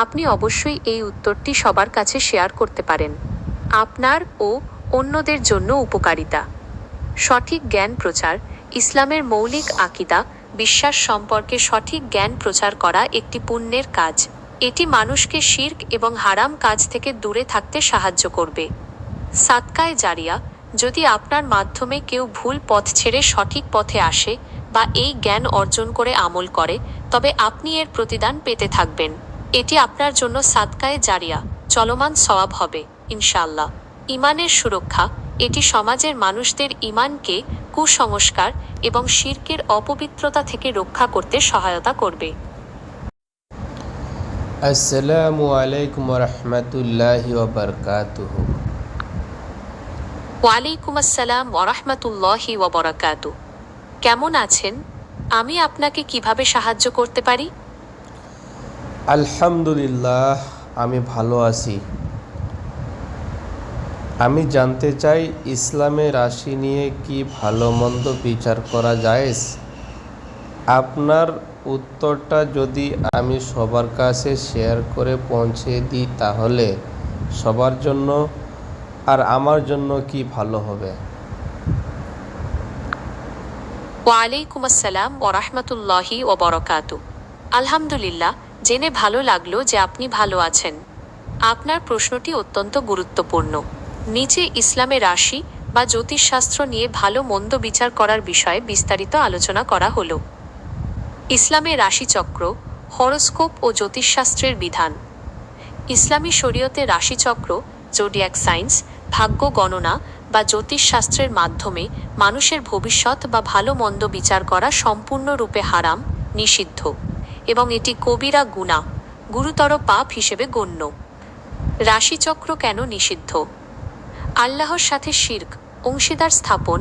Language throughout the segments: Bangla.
আপনি অবশ্যই এই উত্তরটি সবার কাছে শেয়ার করতে পারেন। আপনার ও অন্যদের জন্য উপকারিতা। সঠিক জ্ঞান প্রচার। ইসলামের মৌলিক আকিদা, বিশ্বাস সম্পর্কে সঠিক জ্ঞান প্রচার করা একটি পুণ্যের কাজ। এটি মানুষকে শিরক এবং হারাম কাজ থেকে দূরে থাকতে সাহায্য করবে। সাদকায়ে জারিয়া। যদি আপনার মাধ্যমে কেউ ভুল পথ ছেড়ে সঠিক পথে আসে বা এই জ্ঞান অর্জন করে আমল করে, তবে আপনি এর প্রতিদান পেতে থাকবেন। এটি আপনার জন্য সাদকায়ে জারিয়া, চলমান সওয়াব হবে ইনশাআল্লাহ। ঈমানের সুরক্ষা। এটি সমাজের মানুষদের ঈমানকে কুসংস্কার এবং শিরকের অপবিত্রতা থেকে রক্ষা করতে সহায়তা করবে। আসসালামু আলাইকুম ওরহমতুল্লাহি ওয়াবারকাতুহু। ওয়ালাইকুম আসসালাম ওরহমতুল্লাহি ওয়াবারাকাতুহু। কেমন আছেন? আমি আপনাকে কিভাবে সাহায্য করতে পারি? আলহামদুলিল্লাহ, আমি ভালো আছি। আমি জানতে চাই, ইসলামে রাশি নিয়ে কি ভালো মন্দ বিচার করা জায়েজ? আপনার উত্তরটা যদি আমি সবার কাছে শেয়ার করে পৌঁছে দিই তাহলে সবার জন্য আর আমার জন্য কি ভালো হবে? ওয়ালাইকুম আসসালাম ওরহমতুল্লাহি ওয়াবারাকাতুহু। আলহামদুলিল্লাহ, জেনে ভালো লাগলো যে আপনি ভালো আছেন। আপনার প্রশ্নটি অত্যন্ত গুরুত্বপূর্ণ। নিচে ইসলামে রাশি বা জ্যোতিষশাস্ত্র নিয়ে ভালো মন্দ বিচার করার বিষয়ে বিস্তারিত আলোচনা করা হলো। ইসলামে রাশিচক্র, হরোস্কোপ ও জ্যোতিষশাস্ত্রের বিধান। ইসলামী শরীয়তে রাশিচক্র, জোডিয়াক সায়েন্স, ভাগ্য গণনা বা জ্যোতিষশাস্ত্রের মাধ্যমে মানুষের ভবিষ্যৎ বা ভালো মন্দ বিচার করা সম্পূর্ণরূপে হারাম, নিষিদ্ধ এবং এটি কবিরা গুনাহ, গুরুতর পাপ হিসেবে গণ্য। রাশিচক্র কেন নিষিদ্ধ? আল্লাহর সাথে শিরক, অংশীদার স্থাপন।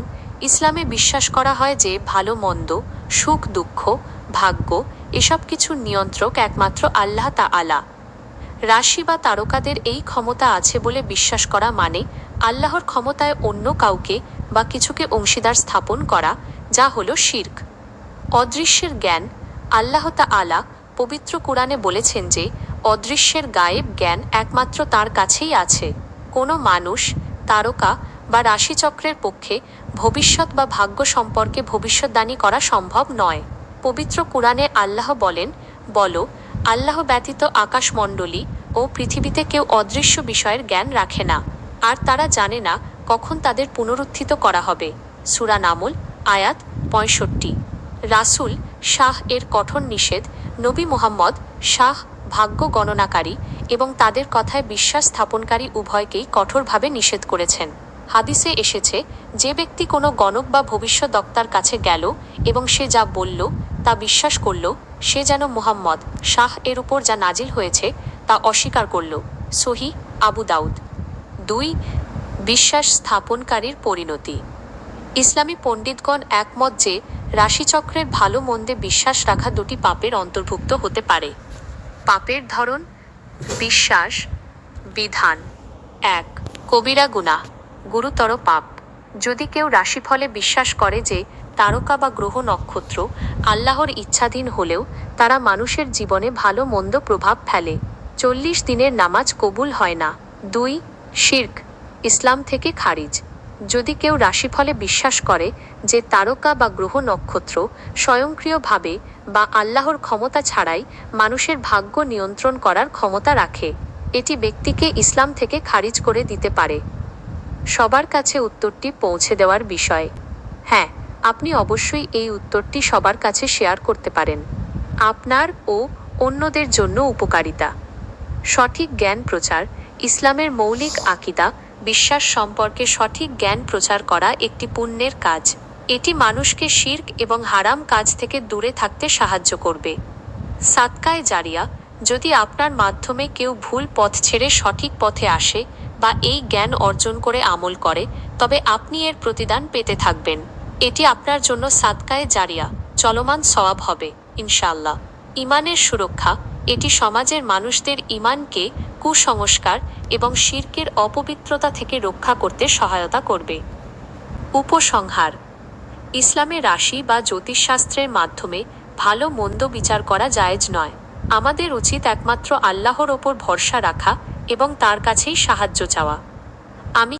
ইসলামে বিশ্বাস করা হয় যে ভালো মন্দ, সুখ দুঃখ, ভাগ্য এসব কিছুর নিয়ন্ত্রক একমাত্র আল্লাহ তাআলা। রাশি বা তারকাদের এই ক্ষমতা আছে বলে বিশ্বাস করা মানে আল্লাহর ক্ষমতায় অন্য কাউকে বা কিছুকে অংশীদার স্থাপন করা, যা হলো শিরক। অদৃশ্যের জ্ঞান। আল্লাহ তাআলা পবিত্র কুরআনে বলেছেন যে অদৃশ্যের গায়েব জ্ঞান একমাত্র তার কাছেই আছে। কোনো মানুষ, তারকা বা রাশিচক্রের পক্ষে ভবিষ্যৎ বা ভাগ্য সম্পর্কে ভবিষ্যদ্বাণী করা সম্ভব নয়। পবিত্র কুরআনে আল্লাহ বলেন, বলো, আল্লাহ ব্যতীত আকাশমণ্ডলী ও পৃথিবীতে কেউ অদৃশ্য বিষয়ের জ্ঞান রাখে না, আর তারা জানে না কখন তাদের পুনরুত্থিত করা হবে। সূরা নামল, আয়াত 65। রাসূল শাহ এর কঠোর নিষেধ। নবী মুহাম্মদ শাহ ভাগ্য গণনাকারী এবং তাদের কথায় বিশ্বাস স্থাপনকারী উভয়কেই কঠোরভাবে নিষেধ করেছেন। হাদিসে এসেছে, যে ব্যক্তি কোনো গণক বা ভবিষ্যদ্বক্তার কাছে গেল এবং সে যা বলল তা বিশ্বাস করল, সে যেন মুহাম্মদ শাহ এর উপর যা নাজিল হয়েছে তা অস্বীকার করল। সহিহ আবু দাউদ। 2. বিশ্বাস স্থাপনকারীর পরিণতি। ইসলামী পণ্ডিতগণ একমত যে রাশিচক্রের ভালো মন্দে বিশ্বাস রাখা দুটি পাপের অন্তর্ভুক্ত হতে পারে। পাপের ধরন, বিশ্বাস, বিধান। 1. কবিরা গুনাহ, গুরুতর পাপ। যদি কেউ রাশিফলে বিশ্বাস করে যে তারকা বা গ্রহ নক্ষত্র আল্লাহর ইচ্ছাধীন হলেও তারা মানুষের জীবনে ভালো মন্দ প্রভাব ফেলে, 40 দিনের নামাজ কবুল হয় না। 2. শিরক, ইসলাম থেকে খারিজ। যদি কেউ রাশিফলে বিশ্বাস করে যে তারকা বা গ্রহ নক্ষত্র স্বয়ংক্রিয়ভাবে বা আল্লাহর ক্ষমতা ছাড়াই মানুষের ভাগ্য নিয়ন্ত্রণ করার ক্ষমতা রাখে, এটি ব্যক্তিকে ইসলাম থেকে খারিজ করে দিতে পারে। সবার কাছে উত্তরটি পৌঁছে দেওয়ার বিষয়। হ্যাঁ, আপনি অবশ্যই এই উত্তরটি সবার কাছে শেয়ার করতে পারেন। আপনার ও অন্যদের জন্য উপকারিতা। সঠিক জ্ঞান প্রচার। ইসলামের মৌলিক আকিদা, বিশ্বাস সম্পর্কে সঠিক জ্ঞান প্রচার করা একটি পুণ্যের কাজ। এটি মানুষকে শিরক এবং হারাম কাজ থেকে দূরে থাকতে সাহায্য করবে। সাদকায়ে জারিয়া। যদি আপনার মাধ্যমে কেউ ভুল পথ ছেড়ে সঠিক পথে আসে বা এই জ্ঞান অর্জন করে আমল করে, তবে আপনি এর প্রতিদান পেতে থাকবেন। এটি আপনার জন্য সাদকায়ে জারিয়া, চলমান সওয়াব হবে ইনশাআল্লাহ। ঈমানের সুরক্ষা। এটি সমাজের মানুষদের ঈমানকে কুসংস্কার এবং শিরকের অপবিত্রতা থেকে রক্ষা করতে সহায়তা করবে। উপসংহার। ইসলামে রাশি বা জ্যোতিষশাস্ত্রের মাধ্যমে ভালো মন্দ বিচার করা জায়েজ নয়। আমাদের উচিত একমাত্র আল্লাহর ওপর ভরসা রাখা এবং তার কাছেই সাহায্য চাওয়া। আমি